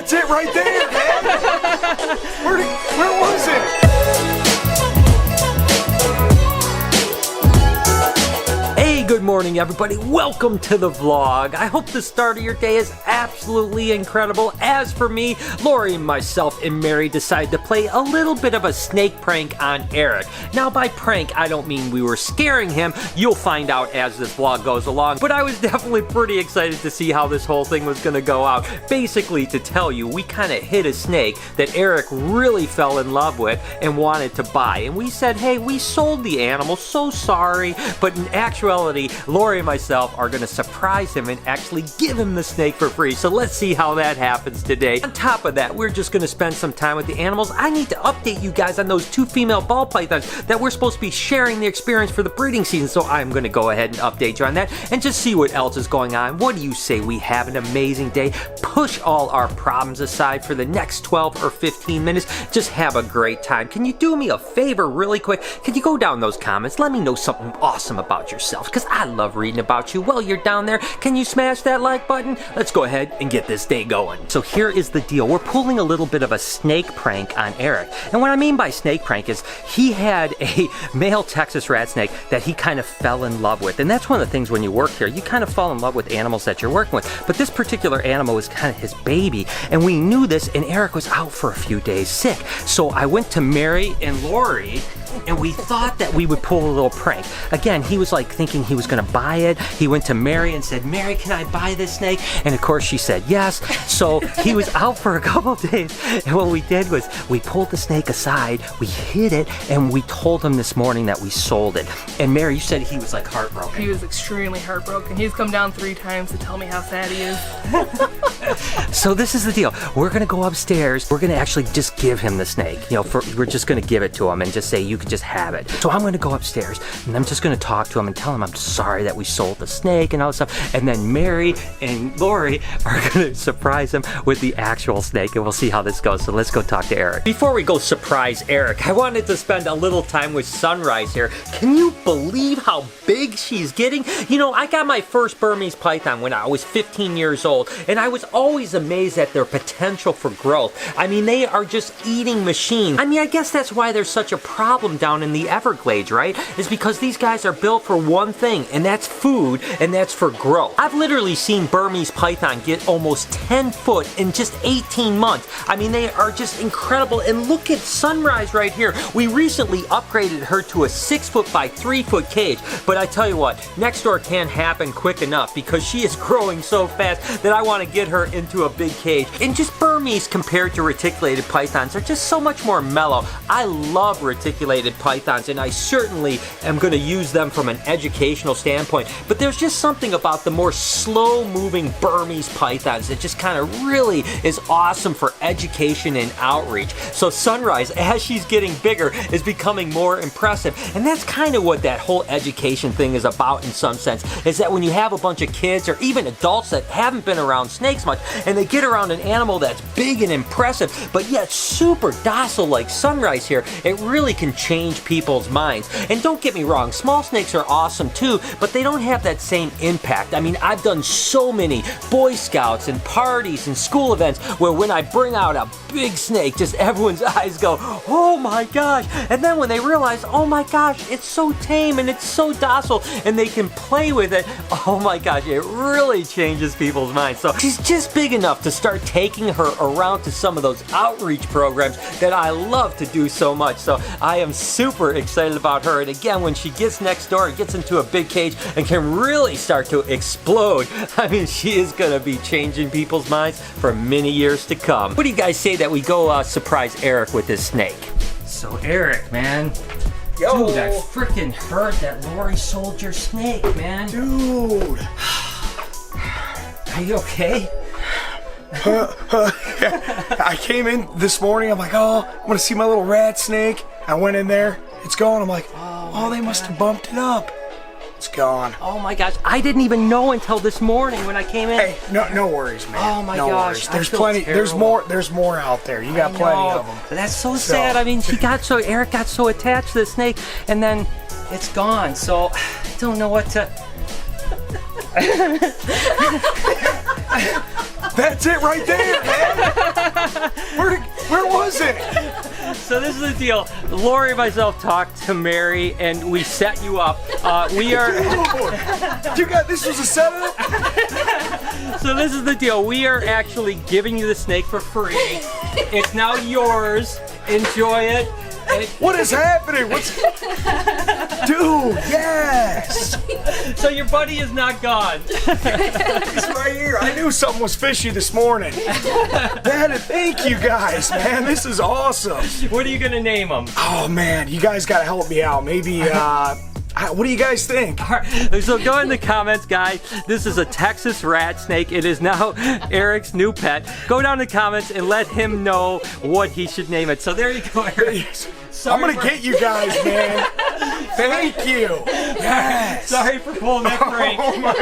That's it right there, man. Where was it? Good morning, everybody. Welcome to the vlog. I hope the start of your day is absolutely incredible. As for me, Lori, myself, and Mary decided to play a little bit of a snake prank on Eric. Now, by prank, I don't mean we were scaring him. You'll find out as this vlog goes along. But I was definitely pretty excited to see how this whole thing was going to go out. Basically, to tell you, we kind of hit a snake that Eric really fell in love with and wanted to buy. And we said, hey, we sold the animal, so sorry. But in actuality, Lori and myself are going to surprise him and actually give him the snake for free. So let's see how that happens today. On top of that, we're just going to spend some time with the animals. I need to update you guys on those 2 female ball pythons that we're supposed to be sharing the experience for the breeding season. So I'm going to go ahead and update you on that and just see what else is going on. What do you say we have an amazing day? Push all our problems aside for the next 12 or 15 minutes. Just have a great time. Can you do me a favor really quick? Can you go down those comments? Let me know something awesome about yourself, because I love reading about you. While you're down there, can you smash that like button? Let's go ahead and get this day going. So here is the deal. We're pulling a little bit of a snake prank on Eric. And what I mean by snake prank is he had a male Texas rat snake that he kind of fell in love with. And that's one of the things when you work here, you kind of fall in love with animals that you're working with. But this particular animal was kind of his baby. And we knew this, and Eric was out for a few days sick. So I went to Mary and Lori, and we thought that we would pull a little prank. Again, he was like thinking he was gonna buy it. He went to Mary and said, Mary, can I buy this snake? And of course she said yes. So he was out for a couple days. And what we did was we pulled the snake aside, we hid it, and we told him this morning that we sold it. And Mary, you said he was like heartbroken. He was extremely heartbroken. He's come down 3 times to tell me how sad he is. So this is the deal. We're gonna go upstairs. We're gonna actually just give him the snake. You know, we're just gonna give it to him and just say, you could just have it. So I'm gonna go upstairs and I'm just gonna talk to him and tell him I'm sorry that we sold the snake and all this stuff. And then Mary and Lori are gonna surprise him with the actual snake, and we'll see how this goes. So let's go talk to Eric. Before we go surprise Eric, I wanted to spend a little time with Sunrise here. Can you believe how big she's getting? You know, I got my first Burmese python when I was 15 years old, and I was always amazed at their potential for growth. I mean, they are just eating machines. I mean, I guess that's why there's such a problem down in the Everglades, right? Is because these guys are built for one thing, and that's food, and that's for growth. I've literally seen Burmese python get almost 10 foot in just 18 months. I mean, they are just incredible. And look at Sunrise right here. We recently upgraded her to a 6 foot by 3 foot cage, but I tell you what, next door can't happen quick enough because she is growing so fast that I want to get her into a big cage. And just Burmese compared to reticulated pythons are just so much more mellow. I love reticulated pythons, and I certainly am going to use them from an educational standpoint, but there's just something about the more slow moving Burmese pythons that just kind of really is awesome for education and outreach. So Sunrise, as she's getting bigger, is becoming more impressive, and that's kind of what that whole education thing is about in some sense, is that when you have a bunch of kids or even adults that haven't been around snakes much, and they get around an animal that's big and impressive, but yet super docile like Sunrise here, it really can change people's minds. And don't get me wrong, small snakes are awesome too, but they don't have that same impact. I mean, I've done so many Boy Scouts and parties and school events where when I bring out a big snake, just everyone's eyes go, oh my gosh. And then when they realize, oh my gosh, it's so tame and it's so docile and they can play with it, oh my gosh, it really changes people's minds. So she's just big enough to start taking her around to some of those outreach programs that I love to do so much. So I am super excited about her. And again, when she gets next door and gets into a big cage and can really start to explode, I mean, she is going to be changing people's minds for many years to come. What do you guys say that we go surprise Eric with this snake? So Eric, man. Yo. Dude, I freaking heard that Lori sold your snake, man. Dude. Are you okay? I came in this morning, I'm like, oh, I'm gonna see my little rat snake. I went in there, it's gone. I'm like, oh, they must have bumped it up. It's gone. Oh my gosh, I didn't even know until this morning when I came in. Hey, no worries, man. Oh my gosh, There's plenty. Terrible. There's more out there. You got plenty of them. That's so sad. I mean, Eric got so attached to the snake, and then it's gone. So I don't know what to. That's it right there, man. So this is the deal. Lori and myself talked to Mary, and we set you up. We are. You got this was a setup. So this is the deal. We are actually giving you the snake for free. It's now yours. Enjoy it. What is happening? What's... Dude, yes! So your buddy is not gone. It's right here. I knew something was fishy this morning. Dad, thank you guys, man. This is awesome. What are you gonna name him? Oh man, you guys gotta help me out. Maybe, what do you guys think? All right, so go in the comments, guys. This is a Texas rat snake. It is now Erik's new pet. Go down in the comments and let him know what he should name it. So there you go, Erik. I'm gonna get you guys, man. Thank you. Yes. Sorry for pulling that prank. Oh my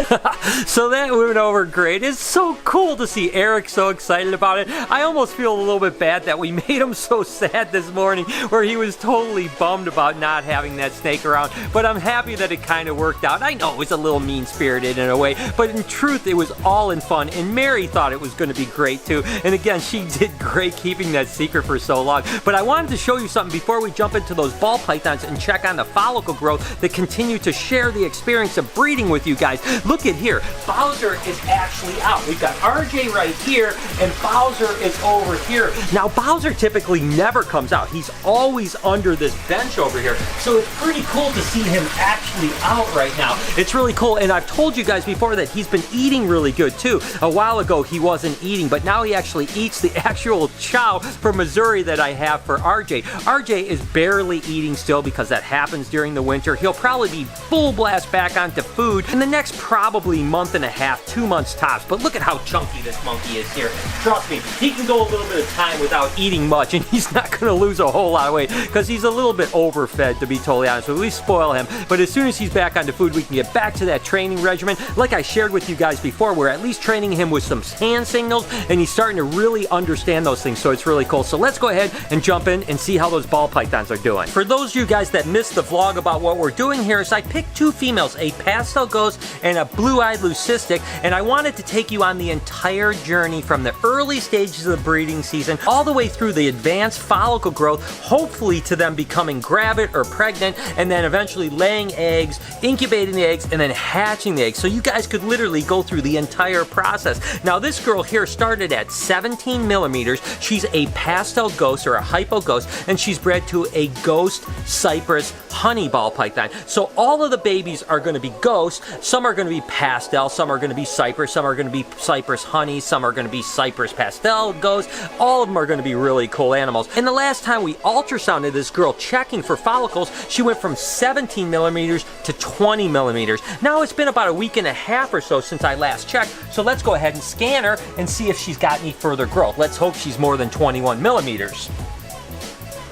God. So that went over great. It's so cool to see Erik so excited about it. I almost feel a little bit bad that we made him so sad this morning, where he was totally bummed about not having that snake around. But I'm happy that it kind of worked out. I know it was a little mean-spirited in a way, but in truth, it was all in fun. And Mary thought it was going to be great too. And again, she did great keeping that secret for so long. But I wanted to show you something before we jump into those ball pythons and check on the follicle growth that continue to share the experience of breeding with you guys. Look at here. Bowser is actually out. We've got RJ right here, and Bowser is over here. Now, Bowser typically never comes out. He's always under this bench over here. So it's pretty cool to see him actually out right now. It's really cool, and I've told you guys before that he's been eating really good too. A while ago, he wasn't eating, but now he actually eats the actual chow from Missouri that I have for RJ. RJ is barely eating still because that happens during the winter. He'll probably be full blast back onto food in the next probably month and a half, 2 months tops. But look at how chunky this monkey is here. Trust me, he can go a little bit of time without eating much, and he's not going to lose a whole lot of weight because he's a little bit overfed, to be totally honest with you. We spoil him, but as soon as he's back onto food, we can get back to that training regimen. Like I shared with you guys before, we're at least training him with some hand signals, and he's starting to really understand those things, so it's really cool. So let's go ahead and jump in and see how those ball pythons are doing. For those of you guys that missed the vlog about what we're doing here, is I picked two females, a pastel ghost and a blue-eyed leucistic, and I wanted to take you on the entire journey from the early stages of the breeding season all the way through the advanced follicle growth, hopefully to them becoming gravid or pregnant, and then eventually laying eggs, incubating the eggs, and then hatching the eggs. So you guys could literally go through the entire process. Now this girl here started at 17 millimeters. She's a pastel ghost or a hypo ghost, and she's bred to a ghost cypress honey ball python. So all of the babies are going to be ghost. Some are going to be pastel, some are going to be cypress, some are going to be cypress honey, some are going to be cypress pastel ghost. All of them are going to be really cool animals. And the last time we ultrasounded this girl checking for follicles, she went from 17 millimeters to 20 millimeters. Now it's been about a week and a half or so since I last checked, so let's go ahead and scan her and see if she's got any further growth. Let's hope she's more than 21 millimeters.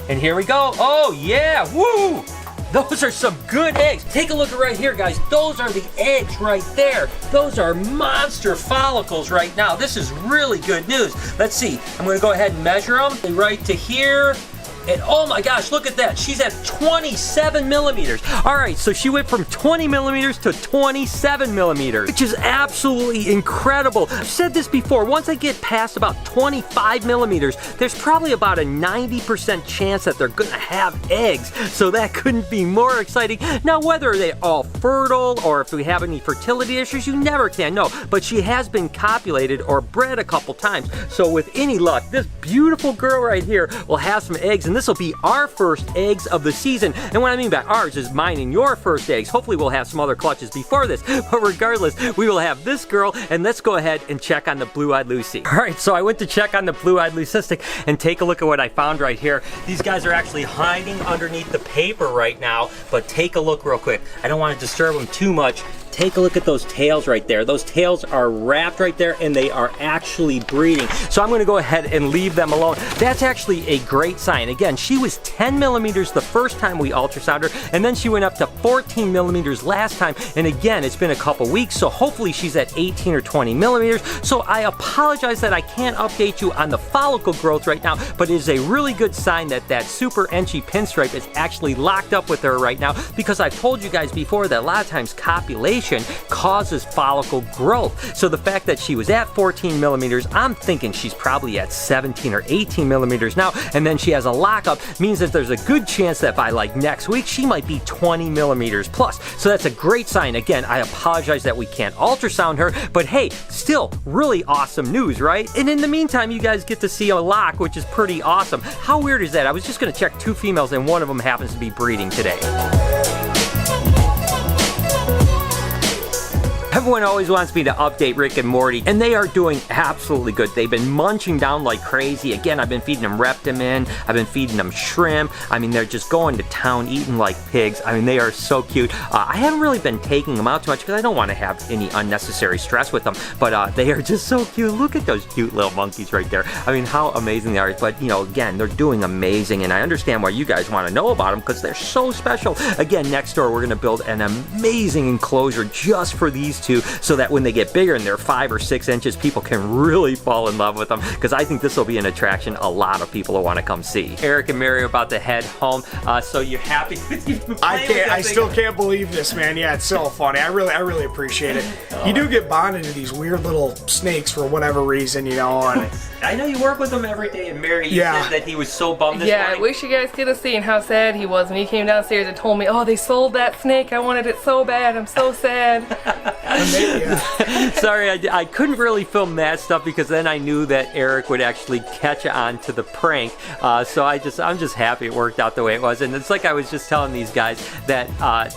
And here we go. Oh yeah, woo! Those are some good eggs. Take a look at right here, guys. Those are the eggs right there. Those are monster follicles right now. This is really good news. Let's see. I'm gonna go ahead and measure them right to here. And oh my gosh, look at that. She's at 27 millimeters. All right, so she went from 20 millimeters to 27 millimeters, which is absolutely incredible. I've said this before, once I get past about 25 millimeters, there's probably about a 90% chance that they're gonna have eggs. So that couldn't be more exciting. Now, whether they're all fertile or if we have any fertility issues, you never can know. But she has been copulated or bred a couple times. So with any luck, this beautiful girl right here will have some eggs, and this will be our first eggs of the season. And what I mean by ours is mine and your first eggs. Hopefully we'll have some other clutches before this, but regardless, we will have this girl, and let's go ahead and check on the blue-eyed Lucy. All right, so I went to check on the blue-eyed leucistic, and take a look at what I found right here. These guys are actually hiding underneath the paper right now, but take a look real quick. I don't want to disturb them too much. Take a look at those tails right there. Those tails are wrapped right there, and they are actually breeding. So I'm gonna go ahead and leave them alone. That's actually a great sign. Again, she was 10 millimeters the first time we ultrasounded her, and then she went up to 14 millimeters last time. And again, it's been a couple weeks, so hopefully she's at 18 or 20 millimeters. So I apologize that I can't update you on the follicle growth right now, but it is a really good sign that that super Enchi pinstripe is actually locked up with her right now, because I've told you guys before that a lot of times copulation irritation causes follicle growth. So the fact that she was at 14 millimeters, I'm thinking she's probably at 17 or 18 millimeters now, and then she has a lockup, means that there's a good chance that by like next week, she might be 20 millimeters plus. So that's a great sign. Again, I apologize that we can't ultrasound her, but hey, still really awesome news, right? And in the meantime, you guys get to see a lock, which is pretty awesome. How weird is that? I was just gonna check 2 females and one of them happens to be breeding today. Everyone always wants me to update Rick and Morty, and they are doing absolutely good. They've been munching down like crazy. Again, I've been feeding them Reptimin, I've been feeding them shrimp. I mean, they're just going to town eating like pigs. I mean, they are so cute. I haven't really been taking them out too much because I don't want to have any unnecessary stress with them, but they are just so cute. Look at those cute little monkeys right there. I mean, how amazing they are. But, you know, again, they're doing amazing, and I understand why you guys want to know about them because they're so special. Again, next door, we're going to build an amazing enclosure just for these two, so that when they get bigger and they're 5 or 6 inches, people can really fall in love with them, because I think this will be an attraction a lot of people will want to come see. Eric and Mary are about to head home, so you're happy with you? I still can't believe this, man. Yeah, it's so funny. I really appreciate it. You do get bonded to these weird little snakes for whatever reason, you know. And I know you work with them every day, and Mary, you said that he was so bummed this morning. I wish you guys could have seen how sad he was when he came downstairs and told me, oh, they sold that snake. I wanted it so bad. I'm so sad. Sorry, I couldn't really film that stuff because then I knew that Eric would actually catch on to the prank. So I'm just happy it worked out the way it was. And it's like I was just telling these guys that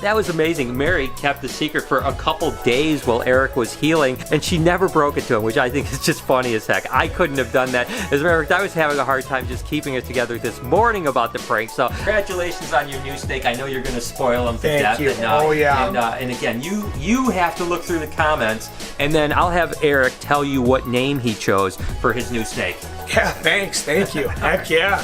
that was amazing. Mary kept the secret for a couple days while Eric was healing, and she never broke it to him, which I think is just funny as heck. I couldn't have done that. As a matter of fact, I was having a hard time just keeping it together this morning about the prank. So congratulations on your new snake. I know you're going to spoil them to death. Thank you. And again, you have to look through the comments, and then I'll have Eric tell you what name he chose for his new snake. Yeah, thanks. Thank you. Heck yeah.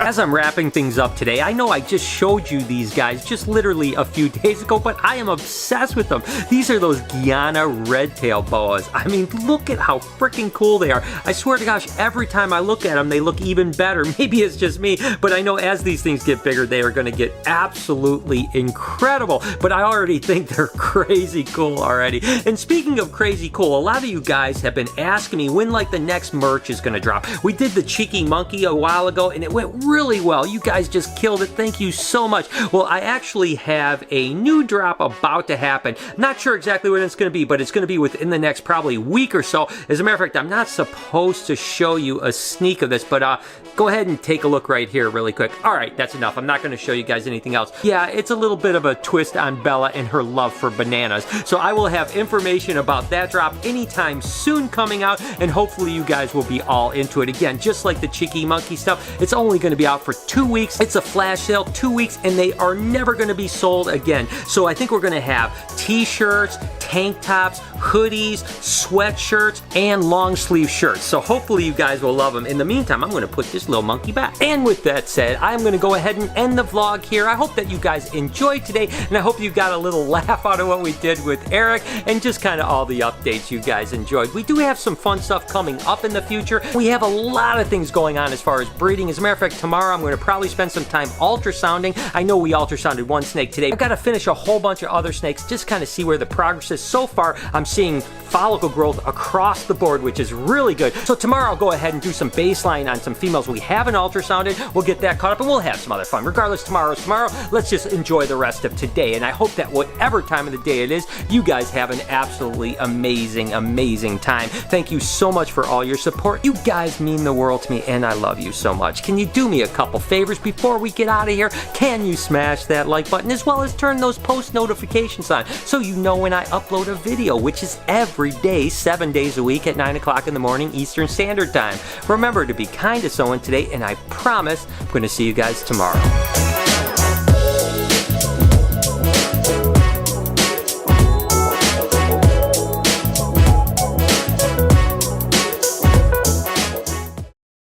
As I'm wrapping things up today, I know I just showed you these guys just literally a few days ago, but I am obsessed with them. These are those Guyana red-tailed boas. I mean, look at how freaking cool they are. I swear to gosh, every time I look at them, they look even better. Maybe it's just me, but I know as these things get bigger, they are going to get absolutely incredible. But I already think they're crazy cool already. And speaking of crazy cool, a lot of you guys have been asking me when like the next merch is going to drop. We did the cheeky monkey a while ago and it went really well. You guys just killed it. Thank you so much. Well, I actually have a new drop about to happen. Not sure exactly when it's going to be, but it's going to be within the next probably week or so. As a matter of fact, I'm not supposed to show you a sneak of this, but go ahead and take a look right here really quick. All right, that's enough. I'm not going to show you guys anything else. Yeah, it's a little bit of a twist on Bella and her love for bananas. So I will have information about that drop anytime soon coming out, and hopefully you guys will be all into it. Again, just like the cheeky monkey stuff, it's only going to be out for 2 weeks. It's a flash sale, 2 weeks, and they are never going to be sold again. So I think we're going to have t-shirts, tank tops, hoodies, sweatshirts, and long sleeve shirts. So hopefully you guys will love them. In the meantime, I'm going to put this little monkey back. And with that said, I'm going to go ahead and end the vlog here. I hope that you guys enjoyed today, and I hope you got a little laugh out of what we did with Eric and just kind of all the updates you guys enjoyed. We do have some fun stuff coming up in the future. We have a lot of things going on as far as breeding. As a matter of fact, tomorrow I'm going to probably spend some time ultrasounding. I know we ultrasounded one snake today. I've got to finish a whole bunch of other snakes, just kind of see where the progress is. So far, I'm seeing follicle growth across the board, which is really good. So tomorrow I'll go ahead and do some baseline on some females we haven't ultrasounded. We'll get that caught up and we'll have some other fun. Regardless, tomorrow's tomorrow. Let's just enjoy the rest of today. And I hope that whatever time of the day it is, you guys have an absolutely amazing, amazing time. Thank you so much for all your support. You guys mean the world to me and I love you so much. Can you do me a couple favors before we get out of here? Can you smash that like button as well as turn those post notifications on so you know when I upload a video, which is every day, 7 days a week at 9 o'clock in the morning Eastern Standard Time. Remember to be kind to someone today, and I promise I'm going to see you guys tomorrow.